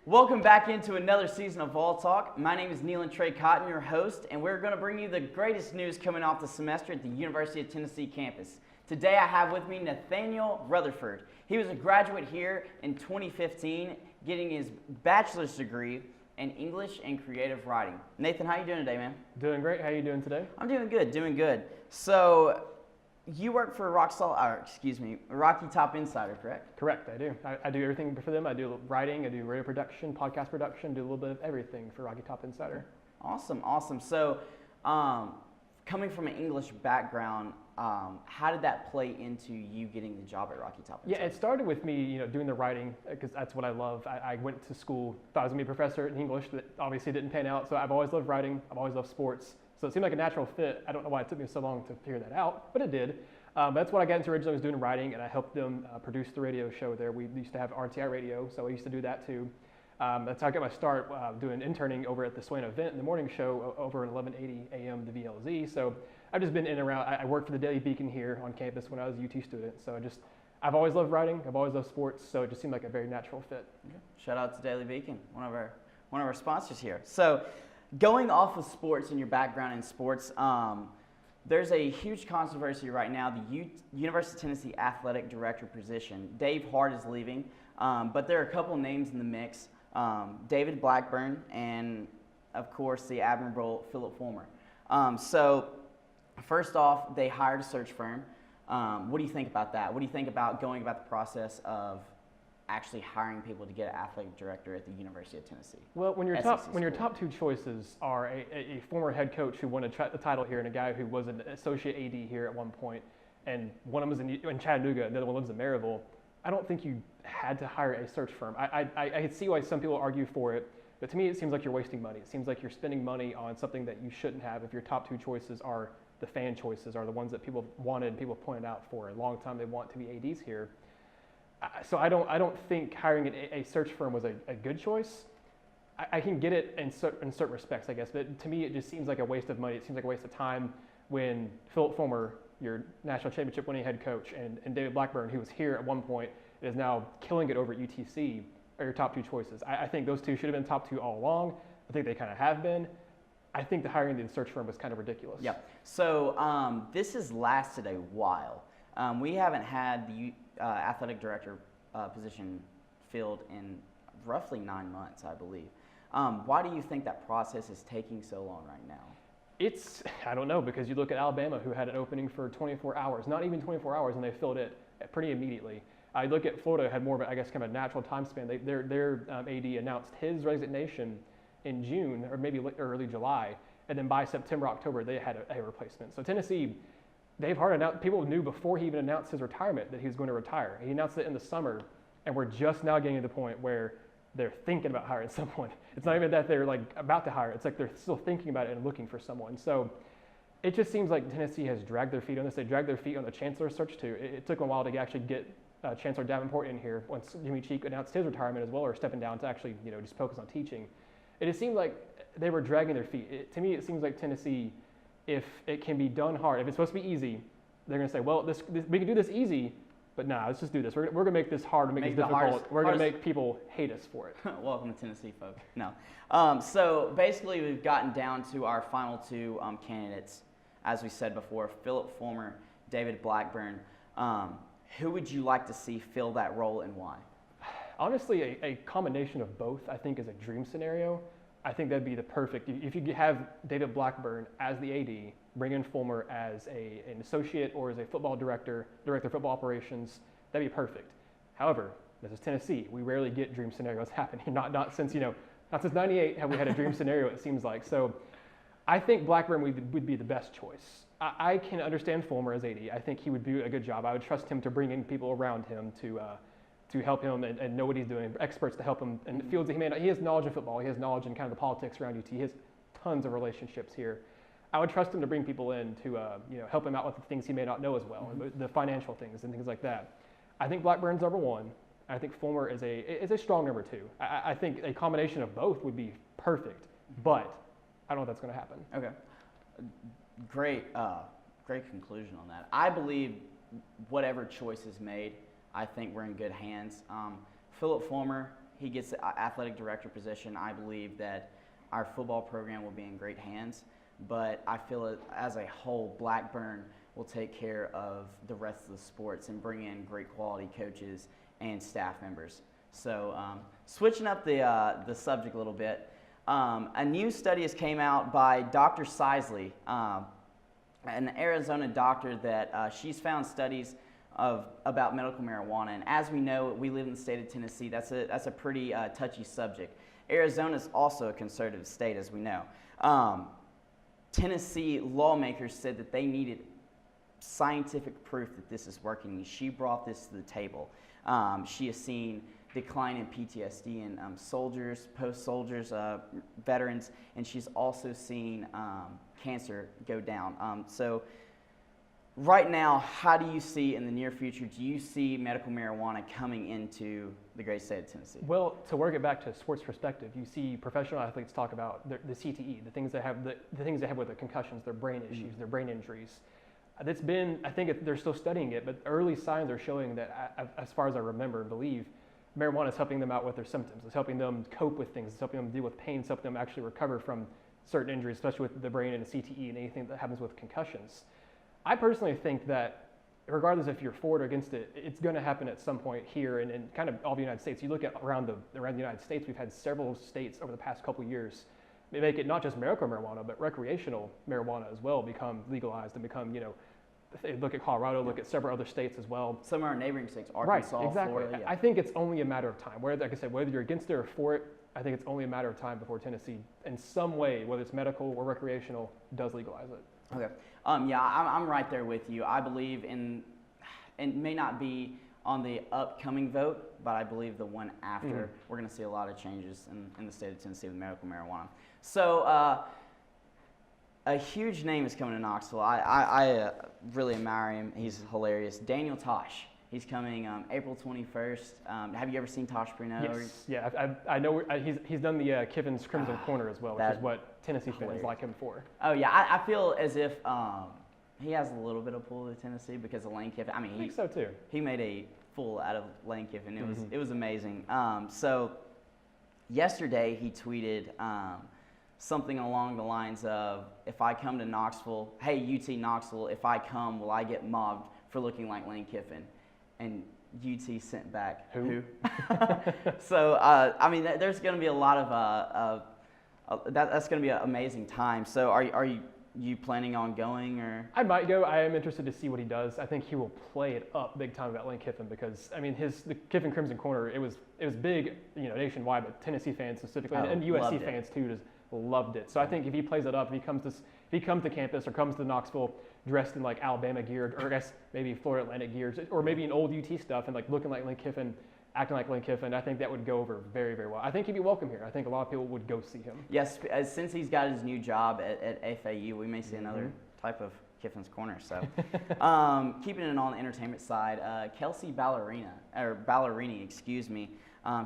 Welcome back into another season of VolTalk. My name is Nathaniel Trae Cotton, your host, and we're going to bring you the greatest news coming off the semester at the University of Tennessee campus. Today I have with me Nathaniel Rutherford. He was a graduate here in 2015, getting his bachelor's degree in English and creative writing. Nathan, how you doing today, man? Doing great. How are you doing today? I'm doing good. So, you work for Rocky Top Insider, correct? Correct, I do. I do everything for them. I do writing, I do radio production, podcast production, do a little bit of everything for Rocky Top Insider. Awesome. So, coming from an English background, how did that play into you getting the job at Rocky Top Insider? Yeah, it started with me, doing the writing because that's what I love. I went to school, thought I was gonna be a professor in English, that obviously didn't pan out. So I've always loved writing. I've always loved sports. So it seemed like a natural fit. I don't know why it took me so long to figure that out, but it did. But that's what I got into originally, was doing writing, and I helped them produce the radio show there. We used to have RTI radio, so I used to do that too. That's how I got my start doing interning over at the Swain event in the morning show over at 1180 AM the VLZ. So I've just been in and around. I worked for the Daily Beacon here on campus when I was a UT student. So I've always loved writing. I've always loved sports. So it just seemed like a very natural fit. Okay. Shout out to Daily Beacon, one of our sponsors here. So going off of sports and your background in sports, there's a huge controversy right now. The University of Tennessee athletic director position. Dave Hart is leaving, but there are a couple names in the mix. David Blackburn and, of course, the admirable Philip Fulmer. So first off, they hired a search firm. What do you think about that? What do you think about going about the process of actually hiring people to get an athletic director at the University of Tennessee? Well, when your top two choices are a former head coach who won the title here and a guy who was an associate AD here at one point, and one of them was in Chattanooga and the other one lives in Maryville, I don't think you had to hire a search firm. I can see why some people argue for it, but to me it seems like you're wasting money. It seems like you're spending money on something that you shouldn't have if your top two choices are the fan choices, are the ones that people wanted and people pointed out for a long time they want to be ADs here. So I don't think hiring a search firm was a good choice. I can get it in certain respects, I guess, but to me it just seems like a waste of money. It seems like a waste of time when Philip Fulmer, your national championship winning head coach, and David Blackburn, who was here at one point, is now killing it over at UTC, are your top two choices. I think those two should have been top two all along. I think they kind of have been. I think the hiring of the search firm was kind of ridiculous. Yeah. So this has lasted a while. We haven't had the athletic director position filled in roughly 9 months, I believe. Why do you think that process is taking so long right now? I don't know, because you look at Alabama, who had an opening for 24 hours, not even 24 hours, and they filled it pretty immediately. I look at Florida, had more of a, I guess, kind of a natural time span. Their AD announced his resignation in June or maybe early July, and then by September, October, they had a replacement. So Tennessee, Dave Hart announced, people knew before he even announced his retirement that he was going to retire. He announced it in the summer, and we're just now getting to the point where they're thinking about hiring someone. It's not even that they're like about to hire. It's like they're still thinking about it and looking for someone. So it just seems like Tennessee has dragged their feet on this. They dragged their feet on the chancellor search too. It took them a while to actually get Chancellor Davenport in here once Jimmy Cheek announced his retirement as well, or stepping down to actually just focus on teaching. It just seemed like they were dragging their feet. To me, it seems like Tennessee, if it can be done hard, if it's supposed to be easy, they're going to say, well, this we can do this easy, but nah, let's just do this. We're going to make this hard, make this difficult. We're going to make people hate us for it. Welcome to Tennessee, folks. No. So basically, we've gotten down to our final two candidates, as we said before, Philip Fulmer, David Blackburn. Who would you like to see fill that role and why? Honestly, a combination of both, I think, is a dream scenario. I think that'd be the perfect. If you have David Blackburn as the AD, bring in Fulmer as an associate or as a football director of football operations, that'd be perfect. However, this is Tennessee. We rarely get dream scenarios happening. Not since '98 have we had a dream scenario. It seems like. So, I think Blackburn would be the best choice. I can understand Fulmer as AD. I think he would do a good job. I would trust him to bring in people around him to help him and know what he's doing, experts to help him in fields that he may not. He has knowledge of football. He has knowledge in kind of the politics around UT. He has tons of relationships here. I would trust him to bring people in to help him out with the things he may not know as well, the financial things and things like that. I think Blackburn's number one. I think Fulmer is a strong number two. I think a combination of both would be perfect, but I don't know if that's going to happen. Okay. Great conclusion on that. I believe whatever choice is made, I think we're in good hands. Philip Fulmer, he gets the athletic director position, I believe that our football program will be in great hands. But I feel as a whole, Blackburn will take care of the rest of the sports and bring in great quality coaches and staff members. So switching up the subject a little bit, a new study has came out by Dr. Sisley, an Arizona doctor that she's found studies about medical marijuana. And as we know, we live in the state of Tennessee. That's a pretty touchy subject. Arizona is also a conservative state, as we know. Tennessee lawmakers said that they needed scientific proof that this is working. She brought this to the table. She has seen decline in PTSD in soldiers, post-soldiers, veterans, and she's also seen cancer go down. So right now, how do you see in the near future, do you see medical marijuana coming into the great state of Tennessee? Well, to work it back to a sports perspective, you see professional athletes talk about the CTE, the things they have with their concussions, their brain issues, their brain injuries. That's been, I think they're still studying it, but early signs are showing that, as far as I remember and believe, marijuana is helping them out with their symptoms. It's helping them cope with things. It's helping them deal with pain. It's helping them actually recover from certain injuries, especially with the brain and the CTE and anything that happens with concussions. I personally think that regardless if you're for it or against it, it's going to happen at some point here and kind of all the United States. You look at around the United States, we've had several states over the past couple of years make it not just medical marijuana, but recreational marijuana as well become legalized and become, look at Colorado, look at several other states as well. Some of our neighboring states, Arkansas, right, exactly. Florida. Yeah. I think it's only a matter of time. Like I said, whether you're against it or for it, I think it's only a matter of time before Tennessee, in some way, whether it's medical or recreational, does legalize it. Okay. Yeah, I'm right there with you. I believe it may not be on the upcoming vote, but I believe the one after, we're going to see a lot of changes in the state of Tennessee with medical marijuana. So a huge name is coming to Knoxville. I really admire him. He's hilarious. Daniel Tosh. He's coming April 21st. Have you ever seen Tosh Bruno? Yes. Yeah, I know. He's done the Kiffin's Crimson Corner as well, which is what Tennessee fans like him for. Oh, yeah. I feel as if he has a little bit of pull to Tennessee because of Lane Kiffin. I mean, I think so too. He made a fool out of Lane Kiffin. It was amazing. So yesterday he tweeted something along the lines of, if I come to Knoxville, hey, UT Knoxville, if I come, will I get mobbed for looking like Lane Kiffin? And UT sent back, who? So, I mean, there's going to be a lot of, that's going to be an amazing time. So are you planning on going? Or I might go. I am interested to see what he does. I think he will play it up big time about Lane Kiffin because, I mean, the Kiffin Crimson Corner, it was big, nationwide, but Tennessee fans specifically, and USC fans too, just loved it. So I think if he plays it up, if he comes to campus or comes to Knoxville dressed in like Alabama gear, or I guess maybe Florida Atlantic gear, or maybe an old UT stuff and like looking like Lane Kiffin, acting like Lane Kiffin, I think that would go over very, very well. I think he'd be welcome here. I think a lot of people would go see him. Yes, since he's got his new job at FAU, we may see another type of Kiffin's Corner. So, keeping it on the entertainment side, Kelsey Ballerini, excuse me,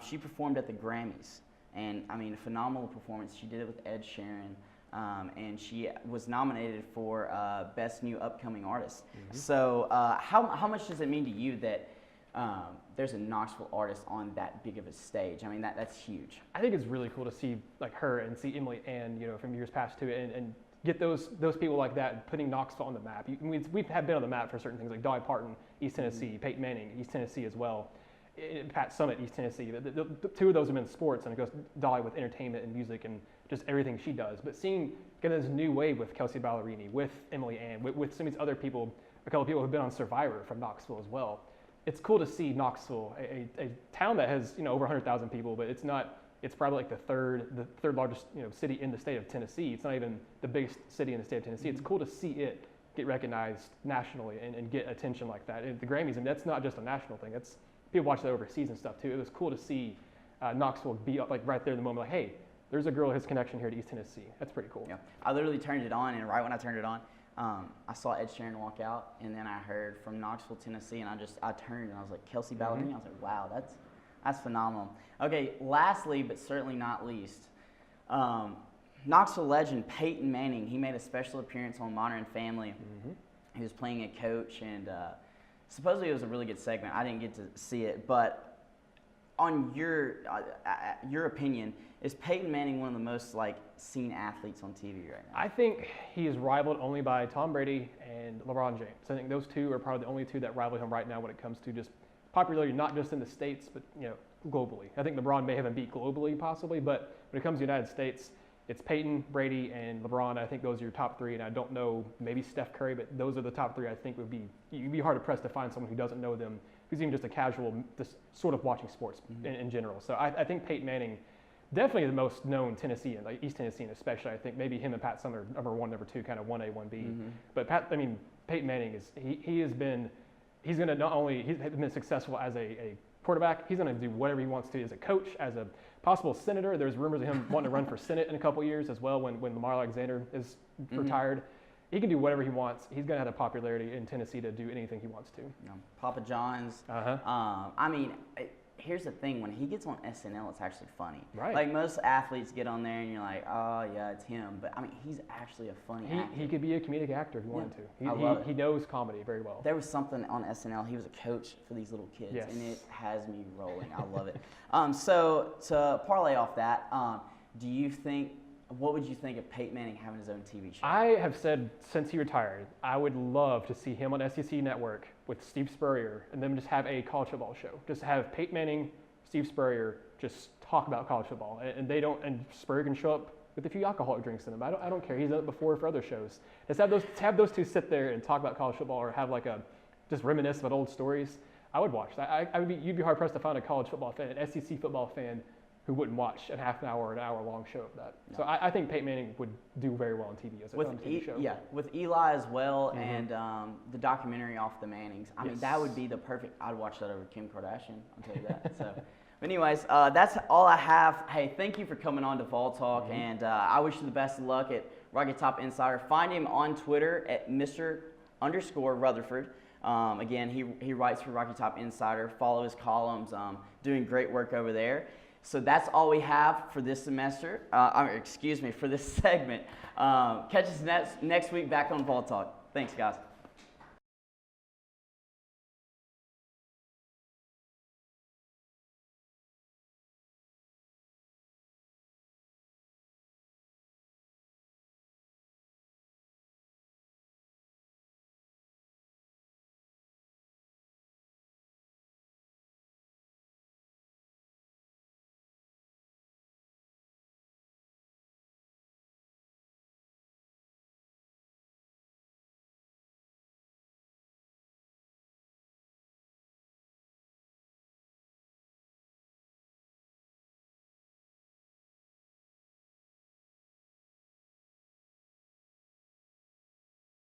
she performed at the Grammys, and I mean, a phenomenal performance. She did it with Ed Sheeran. And she was nominated for Best New Upcoming Artist. So how much does it mean to you that there's a Knoxville artist on that big of a stage? I mean, that's huge. I think it's really cool to see like her and see Emily Ann, from years past too, and get those people like that putting Knoxville on the map. We've been on the map for certain things like Dolly Parton, East Tennessee, Peyton Manning, East Tennessee as well. Pat Summit, East Tennessee. The two of those have been sports, and it goes Dolly with entertainment and music and just everything she does. But seeing this new wave with Kelsey Ballerini, with Emily Ann, with some of these other people, a couple of people who've been on Survivor from Knoxville as well. It's cool to see Knoxville, a town that has over 100,000 people, but it's not. It's probably like the third largest city in the state of Tennessee. It's not even the biggest city in the state of Tennessee. It's cool to see it get recognized nationally and get attention like that. And the Grammys, and that's not just a national thing. That's people watch that overseas and stuff too. It was cool to see Knoxville be up like right there in the moment, like, hey, there's a girl who has connection here to East Tennessee. That's pretty cool. Yeah, I literally turned it on, and right when I turned it on, I saw Ed Sheeran walk out, and then I heard from Knoxville, Tennessee, and I turned and I was like, Kelsey Ballerini? I was like, wow, that's phenomenal. Okay, lastly, but certainly not least, Knoxville legend Peyton Manning, he made a special appearance on Modern Family. He was playing a coach, and supposedly it was a really good segment. I didn't get to see it, but on your opinion, is Peyton Manning one of the most like seen athletes on TV right now? I think he is rivaled only by Tom Brady and LeBron James. I think those two are probably the only two that rival him right now when it comes to just popularity, not just in the States, but globally. I think LeBron may have been beat globally possibly, but when it comes to the United States, it's Peyton, Brady, and LeBron. I think those are your top three, and I don't know maybe Steph Curry, but those are the top three. I think you'd be hard pressed to find someone who doesn't know them, who's even just a casual, just sort of watching sports in general. So I think Peyton Manning. Definitely the most known Tennessean, like East Tennessean especially. I think maybe him and Pat Sumner, number one, number two, kind of 1A, 1B. But Peyton Manning he's going to not only, he's been successful as a quarterback, he's going to do whatever he wants to as a coach, as a possible senator. There's rumors of him wanting to run for Senate in a couple years as well when Lamar Alexander is retired. He can do whatever he wants. He's going to have the popularity in Tennessee to do anything he wants to. Papa John's. Here's the thing, when he gets on SNL, it's actually funny. Right. Like most athletes get on there and you're like, oh yeah, it's him. But he's actually a funny actor. He could be a comedic actor if he wanted to. I love it. He knows comedy very well. There was something on SNL, he was a coach for these little kids, Yes. and it has me rolling. I love it. So to parlay off that, what would you think of Peyton Manning having his own TV show? I have said since he retired, I would love to see him on SEC Network with Steve Spurrier and then just have a college football show. Just have Peyton Manning, Steve Spurrier just talk about college football. And Spurrier can show up with a few alcoholic drinks in him. I don't care. He's done it before for other shows. Just have those two sit there and talk about college football or have just reminisce about old stories. I would watch that. You'd be hard pressed to find a college football fan, an SEC football fan, who wouldn't watch a half an hour or an hour long show of that. No. So I think Peyton Manning would do very well on TV as a TV show. Yeah, with Eli as well and the documentary off the Mannings. That would be the perfect, I'd watch that over Kim Kardashian, I'll tell you that. So, but anyways, that's all I have. Hey, thank you for coming on to VolTalk, and I wish you the best of luck at Rocky Top Insider. Find him on Twitter at Mr._Rutherford. Again, he writes for Rocky Top Insider. Follow his columns, doing great work over there. So that's all we have for this semester. For this segment. Catch us next week back on VolTalk. Thanks, guys.